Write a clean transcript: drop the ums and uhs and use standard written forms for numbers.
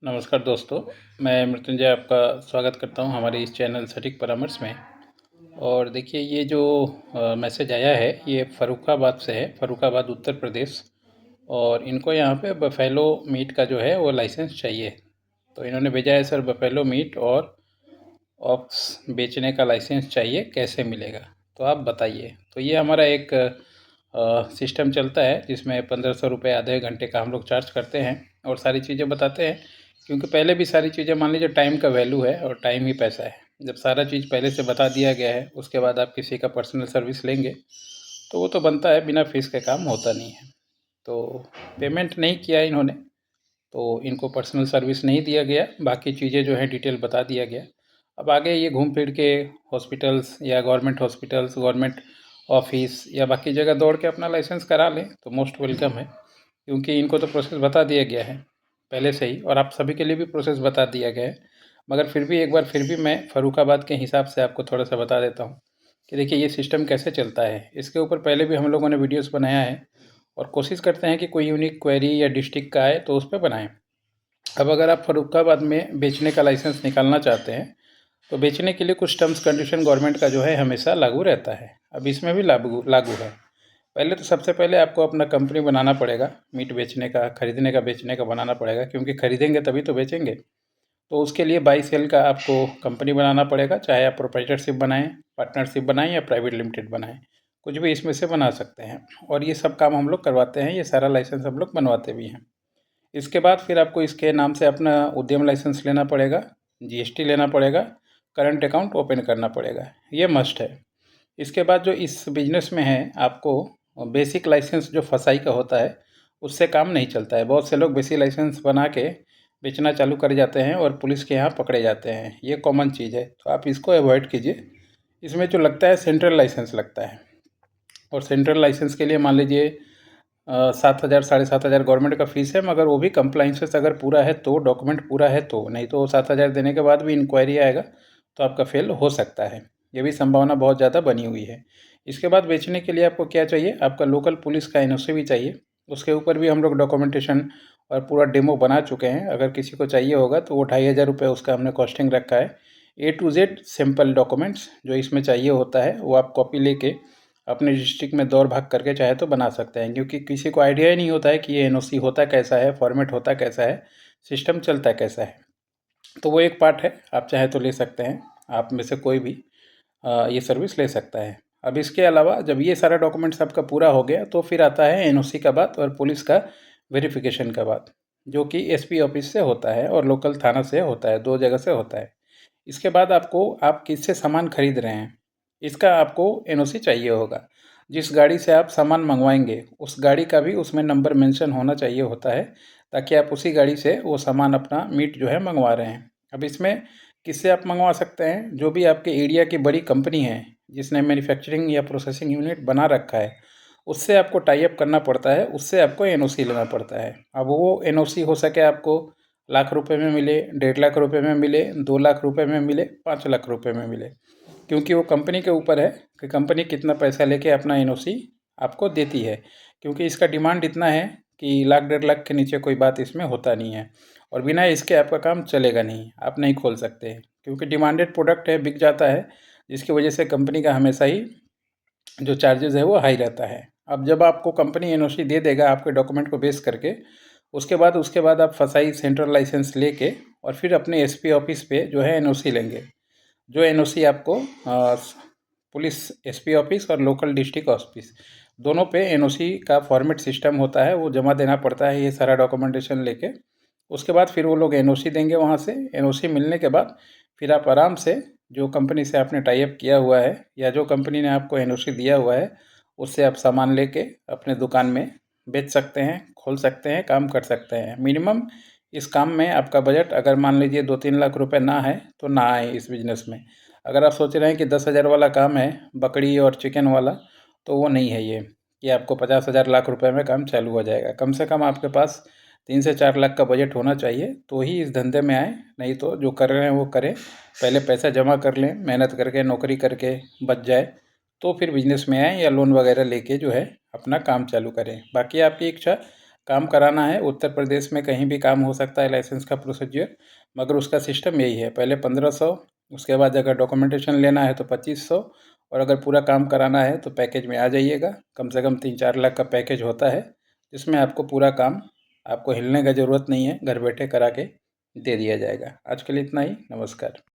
नमस्कार दोस्तों, मैं मृत्युंजय आपका स्वागत करता हूं हमारे इस चैनल सटीक परामर्श में। और देखिए ये जो मैसेज आया है ये फ़र्रुखाबाद से है, फ़र्रुखाबाद उत्तर प्रदेश। और इनको यहाँ पे बफेलो मीट का जो है वो लाइसेंस चाहिए। तो इन्होंने भेजा है, सर बफेलो मीट और ऑक्स बेचने का लाइसेंस चाहिए, कैसे मिलेगा? तो आप बताइए। तो ये हमारा एक सिस्टम चलता है जिसमें 1500 रुपये आधे घंटे का हम लोग चार्ज करते हैं और सारी चीज़ें बताते हैं। क्योंकि पहले भी सारी चीज़ें, मान लीजिए टाइम का वैल्यू है और टाइम ही पैसा है। जब सारा चीज़ पहले से बता दिया गया है उसके बाद आप किसी का पर्सनल सर्विस लेंगे तो वो तो बनता है, बिना फीस के काम होता नहीं है। तो पेमेंट नहीं किया इन्होंने, तो इनको पर्सनल सर्विस नहीं दिया गया, बाकी चीज़ें जो है डिटेल बता दिया गया। अब आगे ये घूम फिर के हॉस्पिटल्स या गवर्नमेंट गवर्नमेंट ऑफिस या बाकी जगह दौड़ के अपना लाइसेंस करा लें तो मोस्ट वेलकम है। क्योंकि इनको तो प्रोसेस बता दिया गया है पहले से ही, और आप सभी के लिए भी प्रोसेस बता दिया गया है। मगर फिर भी एक बार फिर भी मैं फ़र्रुखाबाद के हिसाब से आपको थोड़ा सा बता देता हूँ कि देखिए ये सिस्टम कैसे चलता है। इसके ऊपर पहले भी हम लोगों ने वीडियोस बनाया है और कोशिश करते हैं कि कोई यूनिक क्वेरी या डिस्ट्रिक्ट का आए तो उस पर बनाएं। अब अगर आप फ़र्रुखाबाद में बेचने का लाइसेंस निकालना चाहते हैं तो बेचने के लिए कुछ टर्म्स कंडीशन गवर्नमेंट का जो है हमेशा लागू रहता है। अब इसमें भी लागू लागू है। पहले तो सबसे पहले आपको अपना कंपनी बनाना पड़ेगा, मीट बेचने का, खरीदने का, बेचने का बनाना पड़ेगा, क्योंकि खरीदेंगे तभी तो बेचेंगे। तो उसके लिए बाई सेल का आपको कंपनी बनाना पड़ेगा, चाहे आप प्रोप्राइटरशिप बनाएं, पार्टनरशिप बनाएं या प्राइवेट लिमिटेड बनाएं, कुछ भी इसमें से बना सकते हैं। और ये सब काम हम लोग करवाते हैं, ये सारा लाइसेंस हम लोग बनवाते भी हैं। इसके बाद फिर आपको इसके नाम से अपना उद्यम लाइसेंस लेना पड़ेगा, जीएसटी लेना पड़ेगा, करंट अकाउंट ओपन करना पड़ेगा, ये मस्ट है। इसके बाद जो इस बिजनेस में है, आपको बेसिक लाइसेंस जो फसाई का होता है उससे काम नहीं चलता है। बहुत से लोग बेसिक लाइसेंस बना के बेचना चालू कर जाते हैं और पुलिस के यहाँ पकड़े जाते हैं, ये कॉमन चीज़ है, तो आप इसको अवॉइड कीजिए। इसमें जो लगता है सेंट्रल लाइसेंस लगता है, और सेंट्रल लाइसेंस के लिए मान लीजिए 7,000 7,500 गवर्नमेंट का फ़ीस है, मगर वो भी कंप्लाइंसेस अगर पूरा है तो, डॉक्यूमेंट पूरा है तो, नहीं तो 7,000 देने के बाद भी इंक्वायरी आएगा तो आपका फेल हो सकता है। ये भी संभावना बहुत ज़्यादा बनी हुई है। इसके बाद बेचने के लिए आपको क्या चाहिए? आपका लोकल पुलिस का एनओसी भी चाहिए। उसके ऊपर भी हम लोग डॉक्यूमेंटेशन और पूरा डेमो बना चुके हैं। अगर किसी को चाहिए होगा तो वो 2,500 उसका हमने कॉस्टिंग रखा है। ए टू जेड सिंपल डॉक्यूमेंट्स जो इसमें चाहिए होता है वो आप कॉपी लेके अपने डिस्ट्रिक्ट में दौड़ भाग करके चाहे तो बना सकते हैं। क्योंकि किसी को आइडिया ही नहीं होता है कि ये एनओसी होता कैसा है, फॉर्मेट होता कैसा है, सिस्टम चलता कैसा है। तो वो एक पार्ट है, आप चाहे तो ले सकते हैं। आप में से कोई भी ये सर्विस ले सकता है। अब इसके अलावा जब ये सारा डॉक्यूमेंट्स आपका पूरा हो गया तो फिर आता है एनओसी का बात और पुलिस का वेरिफिकेशन का बात, जो कि एसपी ऑफिस से होता है और लोकल थाना से होता है, दो जगह से होता है। इसके बाद आपको, आप किससे सामान खरीद रहे हैं इसका आपको एनओसी चाहिए होगा। जिस गाड़ी से आप सामान मंगवाएंगे उस गाड़ी का भी उसमें नंबर मेंशन होना चाहिए होता है, ताकि आप उसी गाड़ी से वो सामान अपना मीट जो है मंगवा रहे हैं। अब इसमें किससे आप मंगवा सकते हैं? जो भी आपके एरिया की बड़ी कंपनी है जिसने मैन्युफैक्चरिंग या प्रोसेसिंग यूनिट बना रखा है, उससे आपको टाई अप करना पड़ता है, उससे आपको एनओसी लेना पड़ता है। अब वो एनओसी हो सके आपको लाख रुपए में मिले, 1.5 लाख रुपए में मिले, 2 लाख रुपए में मिले, 5 लाख रुपए में मिले, क्योंकि वो कंपनी के ऊपर है कि कंपनी कितना पैसा लेके अपना एनओसी आपको देती है। क्योंकि इसका डिमांड इतना है कि लाख 1.5 लाख के नीचे कोई बात इसमें होता नहीं है, और बिना इसके आपका काम चलेगा नहीं, आप नहीं खोल सकते, क्योंकि डिमांडेड प्रोडक्ट है, बिक जाता है, जिसकी वजह से कंपनी का हमेशा ही जो चार्जेस है वो हाई रहता है। अब जब आपको कंपनी एनओसी दे देगा आपके डॉक्यूमेंट को बेस करके, उसके बाद आप फसाई सेंट्रल लाइसेंस लेके और फिर अपने एसपी ऑफिस पे जो है एनओसी लेंगे। जो एनओसी आपको पुलिस एसपी ऑफिस और लोकल डिस्ट्रिक्ट ऑफिस दोनों पे एनओसी का फॉर्मेट सिस्टम होता है, वो जमा देना पड़ता है ये सारा डॉक्यूमेंटेशन लेके। उसके बाद फिर वो लोग एनओसी देंगे। वहाँ से एनओसी मिलने के बाद फिर आप आराम से जो कंपनी से आपने टाई अप किया हुआ है या जो कंपनी ने आपको एनओसी दिया हुआ है उससे आप सामान लेके अपने दुकान में बेच सकते हैं, खोल सकते हैं, काम कर सकते हैं। मिनिमम इस काम में आपका बजट अगर मान लीजिए 2-3 लाख रुपए ना है तो ना आए इस बिज़नेस में। अगर आप सोच रहे हैं कि 10,000 वाला काम है, बकरी और चिकन वाला, तो वो नहीं है ये कि आपको 50,000 लाख रुपए में काम चालू हो जाएगा। कम से कम आपके पास 3 से 4 लाख का बजट होना चाहिए तो ही इस धंधे में आए, नहीं तो जो कर रहे हैं वो करें। पहले पैसा जमा कर लें, मेहनत करके, नौकरी करके बच जाए, तो फिर बिजनेस में आएँ या लोन वगैरह लेके जो है अपना काम चालू करें। बाकी आपकी इच्छा, काम कराना है, उत्तर प्रदेश में कहीं भी काम हो सकता है लाइसेंस का प्रोसीजर, मगर उसका सिस्टम यही है, पहले 1500, उसके बाद अगर डॉक्यूमेंटेशन लेना है तो 2500, और अगर पूरा काम कराना है तो पैकेज में आ जाइएगा। कम से कम 3-4 लाख का पैकेज होता है, जिसमें आपको पूरा काम, आपको हिलने का ज़रूरत नहीं है, घर बैठे करा के दे दिया जाएगा। आज के लिए इतना ही, नमस्कार।